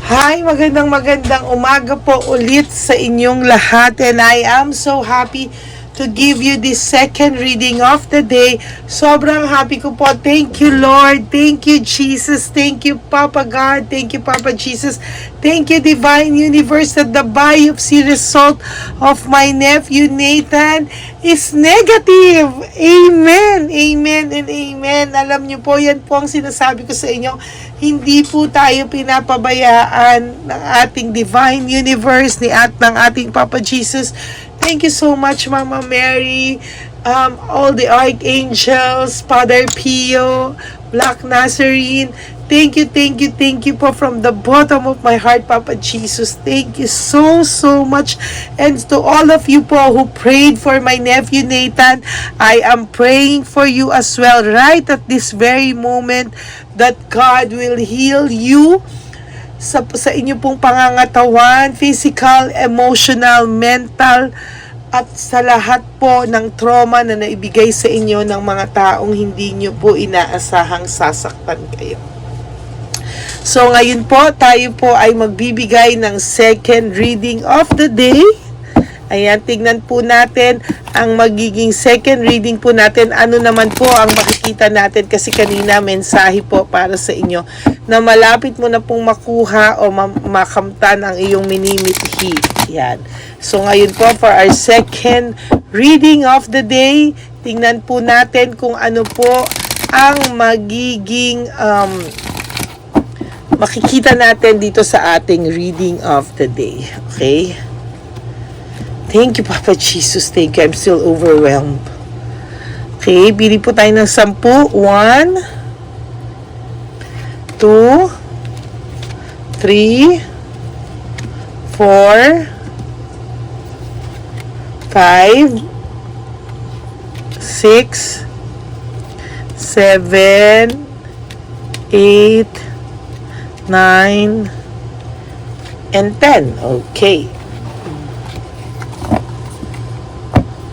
Hi, magandang umaga po ulit sa inyong lahat, and I am so happy to give you the second reading of the day. Sobrang happy ko po. Thank you, Lord. Thank you, Jesus. Thank you, Papa God. Thank you, Papa Jesus. Thank you, Divine Universe, that the biopsy result of my nephew Nathan is negative. Amen. Amen and amen. Alam niyo po, yan po ang sinasabi ko sa inyo. Hindi po tayo pinapabayaan ng ating Divine Universe at ng ating Papa Jesus. Thank you so much, Mama Mary, all the archangels, Father Pio, Black Nazarene. Thank you po from the bottom of my heart, Papa Jesus. Thank you so much. And to all of you po who prayed for my nephew Nathan, I am praying for you as well right at this very moment that God will heal you sa inyo pong pangangatawan, physical, emotional, mental, at sa lahat po ng trauma na naibigay sa inyo ng mga taong hindi nyo po inaasahang sasaktan kayo. So ngayon po, tayo po ay magbibigay ng second reading of the day. Ayan, tignan po natin ang magiging second reading po natin. Ano naman po ang makikita natin, kasi kanina mensahe po para sa inyo na malapit mo na pong makuha o makamtan ang iyong minimithi. Yan. So ngayon po, for our second reading of the day, tingnan po natin kung ano po ang magiging makikita natin dito sa ating reading of the day. Okay? Thank you, Papa Jesus. Thank you. I'm still overwhelmed. Okay, bili po tayo ng 10. 1, 2, 3, 4, 5, 6, 7, 8, 9, and 10. Okay.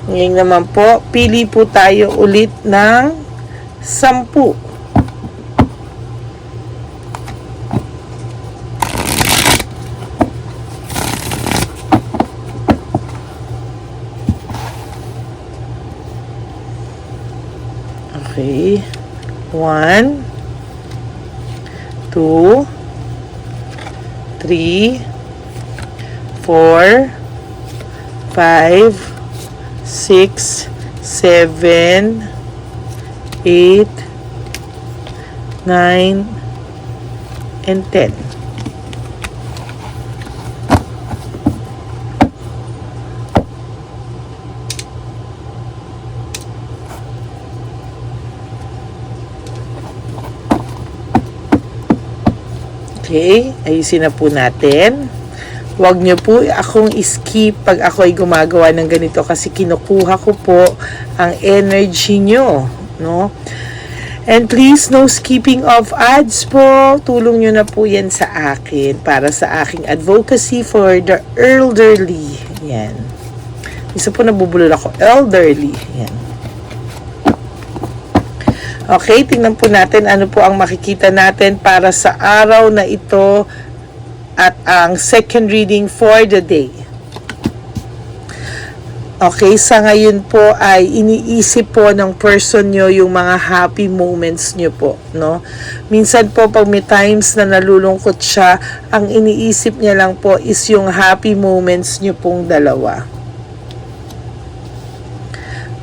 Ngayon naman po, pili po tayo ulit ng 10. Okay. 1, 2, 3, 4, 5, 6, 7, 8, 9, and 10. Okay, ayusin na po natin. Huwag niyo po akong skip pag ako ay gumagawa ng ganito, kasi kinukuha ko po ang energy niyo, no? And please, no skipping of ads po. Tulong niyo na po yan sa akin para sa aking advocacy for the elderly. Yan. Isa po nabubulol ako. Elderly. Yan. Okay, tingnan po natin ano po ang makikita natin para sa araw na ito at ang second reading for the day. Okay, sa ngayon po ay iniisip po ng person nyo yung mga happy moments nyo po, no? Minsan po pag may times na nalulungkot siya, ang iniisip niya lang po is yung happy moments nyo pong dalawa.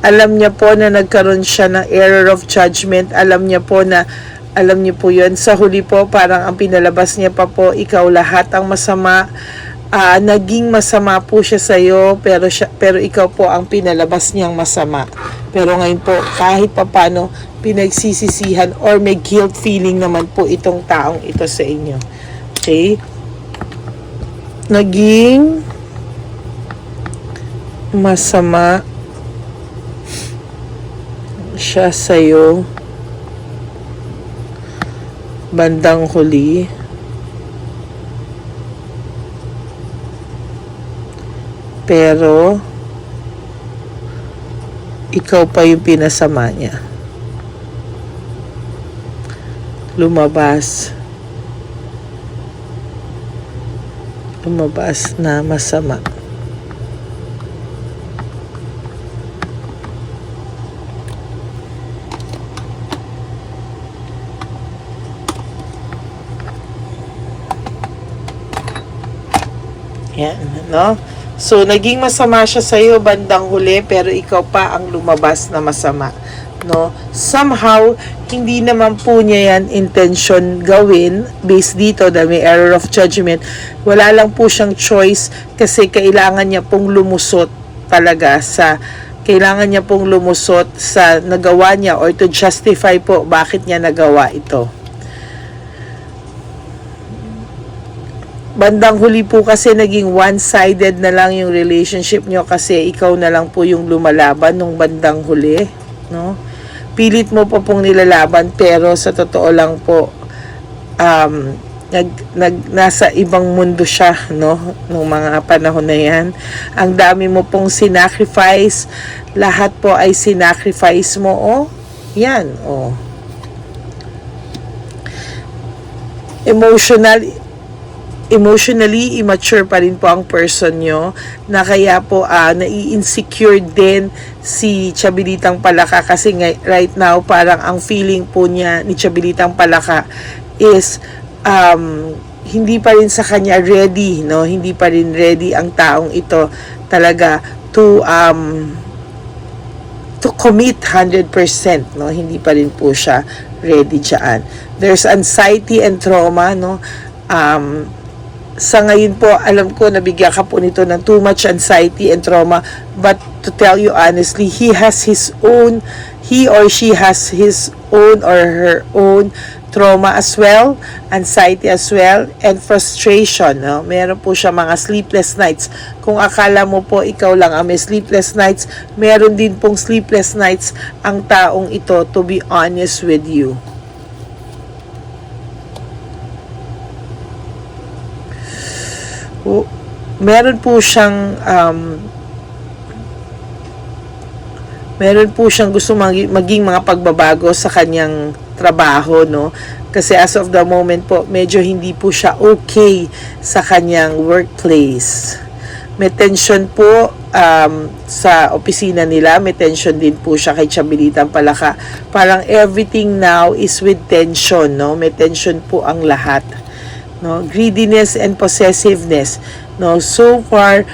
Alam niya po na nagkaroon siya ng error of judgment. Alam niya po yun. Sa huli po, parang ang pinalabas niya pa po, ikaw lahat ang masama. Naging masama po siya sa'yo, pero ikaw po ang pinalabas niyang masama. Pero ngayon po, kahit papano, pinagsisisihan or may guilt feeling naman po itong taong ito sa inyo. Okay? Naging masama siya sa'yo bandang huli, pero ikaw pa yung pinasama niya. Lumabas lumabas na masama. Yan, no? So, naging masama siya sa'yo bandang huli, pero ikaw pa ang lumabas na masama, no? Somehow, hindi naman po niya yan intention gawin, based dito, dahil may error of judgment. Wala lang po siyang choice, kasi kailangan niya pong lumusot talaga kailangan niya pong lumusot sa nagawa niya, or to justify po bakit niya nagawa ito. Bandang huli po kasi naging one-sided na lang yung relationship nyo, kasi ikaw na lang po yung lumalaban nung bandang huli, no? Pilit mo po pong nilalaban, pero sa totoo lang po nasa ibang mundo siya, no, nung mga panahon na yan. Ang dami mo pong sinacrifice, lahat po ay sinacrifice mo, yan, emotionally immature pa rin po ang person nyo, na kaya po nai-insecure din si Chabilitang Palaka, kasi right now parang ang feeling po niya ni Chabilitang Palaka is hindi pa rin sa kanya ready, no? Hindi pa rin ready ang taong ito talaga to commit 100%, no? Hindi pa rin po siya ready diyan. There's anxiety and trauma, no? Sa ngayon po, alam ko nabigyan ka po nito ng too much anxiety and trauma, but to tell you honestly, he or she has his own or her own trauma as well, anxiety as well, and frustration, no? Meron po siya mga sleepless nights. Kung akala mo po ikaw lang ang may sleepless nights, meron din pong sleepless nights ang taong ito, to be honest with you. Meron po siyang gusto maging mga pagbabago sa kanyang trabaho, no? Kasi as of the moment po, medyo hindi po siya okay sa kanyang workplace. May tension po sa opisina nila, may tension din po siya kay Chabilitang Palaka. Parang everything now is with tension, no? May tension po ang lahat, no? Greediness and possessiveness, no? So far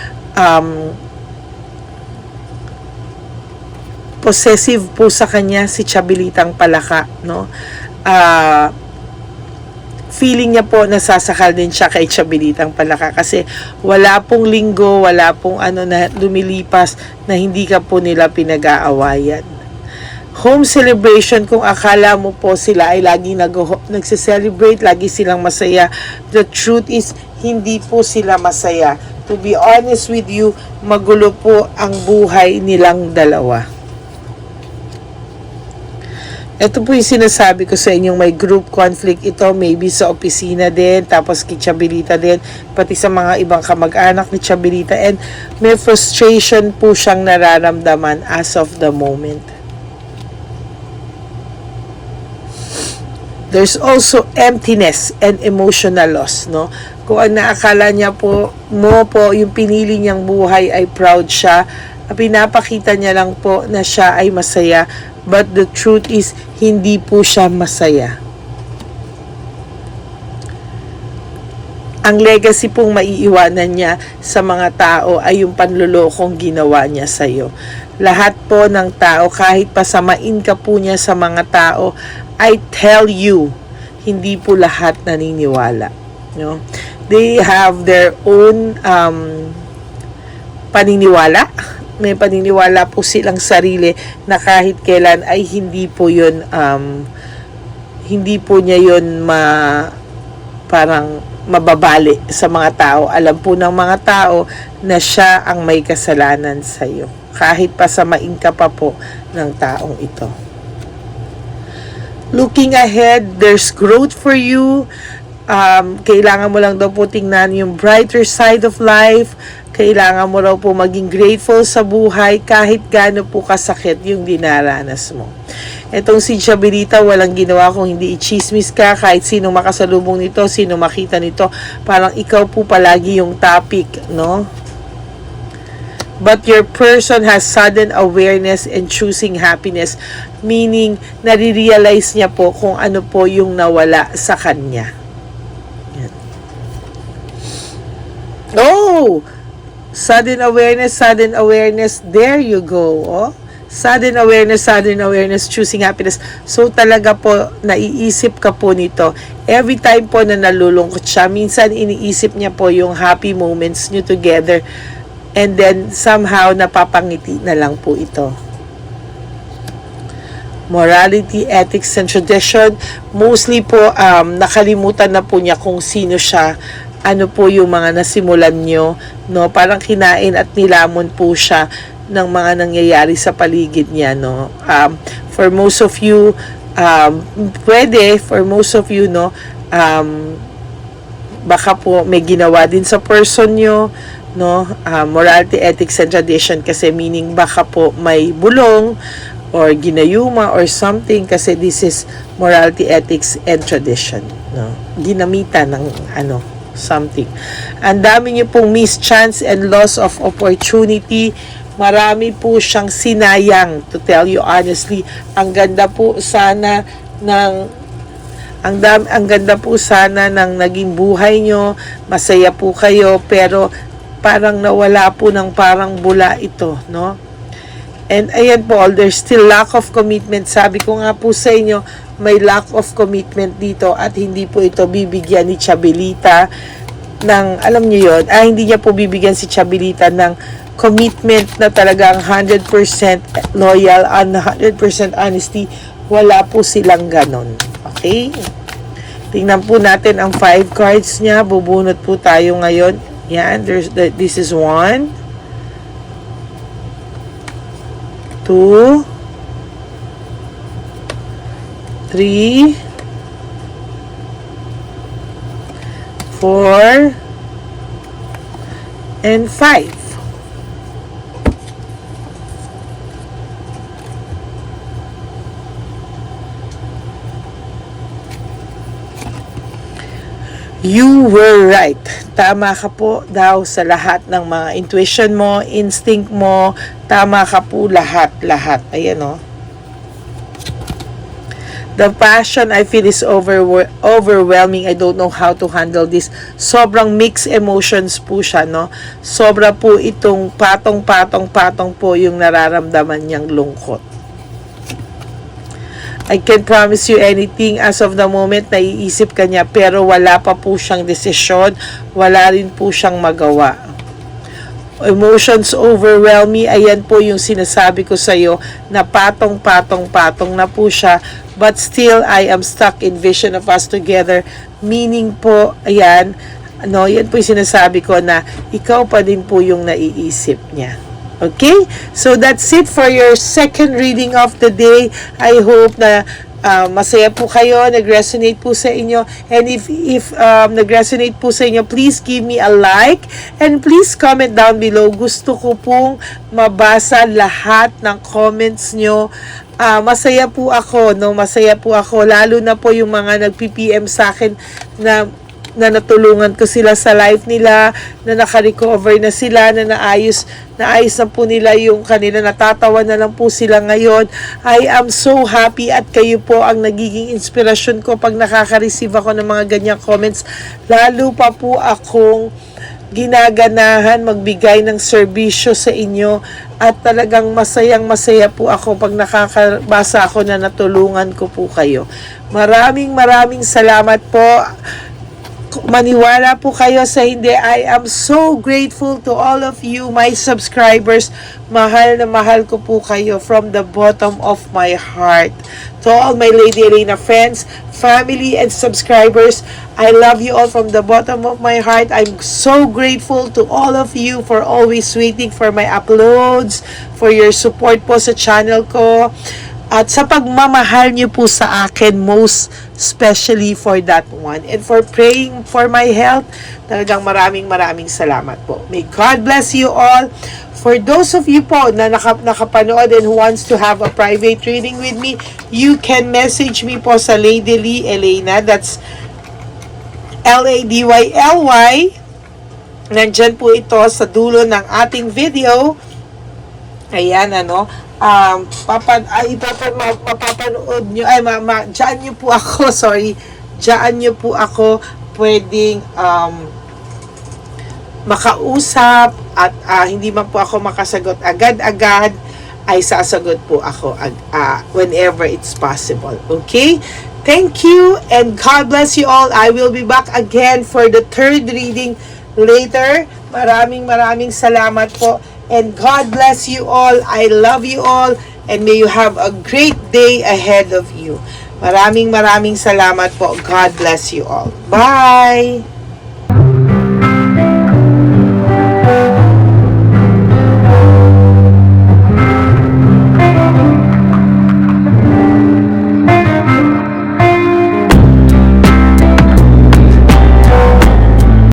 possessive po sa kanya si Chabilitang Palaka, no? Feeling niya po nasasakal din siya kay Chabilitang Palaka, kasi wala pong linggo, wala pong na lumilipas na hindi ka po nila pinag-aawayan. Home celebration, kung akala mo po sila ay lagi nagse-celebrate, lagi silang masaya, the truth is hindi po sila masaya. To be honest with you, magulo po ang buhay nilang dalawa. Ito po yung sinasabi ko sa inyong may group conflict ito, maybe sa opisina din, tapos kay Chabilita din, pati sa mga ibang kamag-anak ni Chabilita, and may frustration po siyang nararamdaman as of the moment. There's also emptiness and emotional loss, no? Kung ang naakala niya po, yung pinili niyang buhay ay proud siya, pinapakita niya lang po na siya ay masaya, but the truth is, hindi po siya masaya. Ang legacy pong maiiwanan niya sa mga tao ay yung panlulokong ginawa niya sa iyo. Lahat po ng tao, kahit pasamain ka po niya sa mga tao, I tell you, hindi po lahat naniniwala, no? They have their own paniniwala. May paniniwala po silang sarili na kahit kailan ay hindi po yun niya yun parang mababali sa mga tao. Alam po ng mga tao na siya ang may kasalanan sa iyo, kahit pasamain ka pa po ng taong ito. Looking ahead, there's growth for you. Kailangan mo lang daw po tingnan yung brighter side of life. Kailangan mo raw po maging grateful sa buhay kahit gaano po kasakit yung dinaranas mo. Etong si Chabelita, walang ginawa kung hindi i-chismis ka, kahit sino makasalubong nito, sino makita nito, parang ikaw po palagi yung topic, no? But your person has sudden awareness and choosing happiness, meaning nare-realize niya po kung ano po yung nawala sa kanya. Yan. Oh! Sudden awareness, there you go. Oh. Sudden awareness, choosing happiness. So talaga po, naiisip ka po nito. Every time po na nalulungkot siya, minsan iniisip niya po yung happy moments niyo together. And then, somehow, napapangiti na lang po ito. Morality, ethics, and tradition. Mostly po, nakalimutan na po niya kung sino siya. Ano po yung mga nasimulan nyo. No? Parang kinain at nilamon po siya ng mga nangyayari sa paligid niya, no? For most of you, no, baka po may ginawa din sa person nyo, no? Morality, ethics, and tradition, kasi meaning baka po may bulong or ginayuma or something, kasi this is morality, ethics, and tradition, no? Ginamitan ng something. Ang dami nyo pong missed chance and loss of opportunity. Marami po siyang sinayang, to tell you honestly. Ang ganda po sana ng naging buhay nyo, masaya po kayo, pero parang nawala po ng parang bula ito, no? And ayan po, there's still lack of commitment. Sabi ko nga po sa inyo, may lack of commitment dito, at hindi po ito bibigyan ni Chabelita ng, alam niyo yun, hindi niya po bibigyan si Chabelita ng commitment na talagang 100% loyal and 100% honesty. Wala po silang ganon. Okay? Tingnan po natin ang 5 cards niya. Bubunot po tayo ngayon. Yan. This is 1, 2, 3, 4, and 5. You were right. Tama ka po daw sa lahat ng mga intuition mo, instinct mo. Tama ka po lahat. Ayan, o. The passion I feel is overwhelming. I don't know how to handle this. Sobrang mixed emotions po siya, no? Sobra po itong patong po yung nararamdaman niyang lungkot. I can't promise you anything as of the moment. Naiisip ka niya, pero wala pa po siyang desisyon. Wala rin po siyang magawa. Emotions overwhelm me. Ayan po yung sinasabi ko sa'yo, na patong na po siya. But still, I am stuck in vision of us together. Meaning po, ayan, yan po yung sinasabi ko, na ikaw pa din po yung naiisip niya. Okay? So, that's it for your second reading of the day. I hope na masaya po kayo, nag-resonate po sa inyo. And if nag-resonate po sa inyo, please give me a like. And please comment down below. Gusto ko pong mabasa lahat ng comments nyo. Masaya po ako, no? Masaya po ako. Lalo na po yung mga nag-PPM sa akin na natulungan ko sila sa life nila, na naka-recover na sila, na naayos na po nila yung kanila, natatawa na lang po sila ngayon. I am so happy, at kayo po ang nagiging inspirasyon ko pag nakaka-receive ako ng mga ganyang comments. Lalo pa po akong ginaganahan magbigay ng serbisyo sa inyo, at talagang masayang-masaya po ako pag nakakabasa ako na natulungan ko po kayo. Maraming salamat po. Maniwala po kayo sa hindi. I am so grateful to all of you, my subscribers. Mahal na mahal ko po kayo from the bottom of my heart. To all my Lady Elena friends, family, and subscribers, I love you all from the bottom of my heart. I'm so grateful to all of you for always waiting for my uploads, for your support po sa channel ko. at sa pagmamahal niyo po sa akin, most especially for that one. And for praying for my health, talagang maraming salamat po. May God bless you all. For those of you po na nakapanood and who wants to have a private reading with me, you can message me po sa Lady Lee Elena. That's LADYLY. Nandyan po ito sa dulo ng ating video. Ayan, mapapanood nyo, dyan nyo po ako, dyan nyo po ako pwedeng makausap at hindi man po ako makasagot agad-agad, ay sasagot po ako whenever it's possible. Okay? Thank you and God bless you all. I will be back again for the third reading later. Maraming salamat po. And God bless you all. I love you all. And may you have a great day ahead of you. Maraming salamat po. God bless you all. Bye!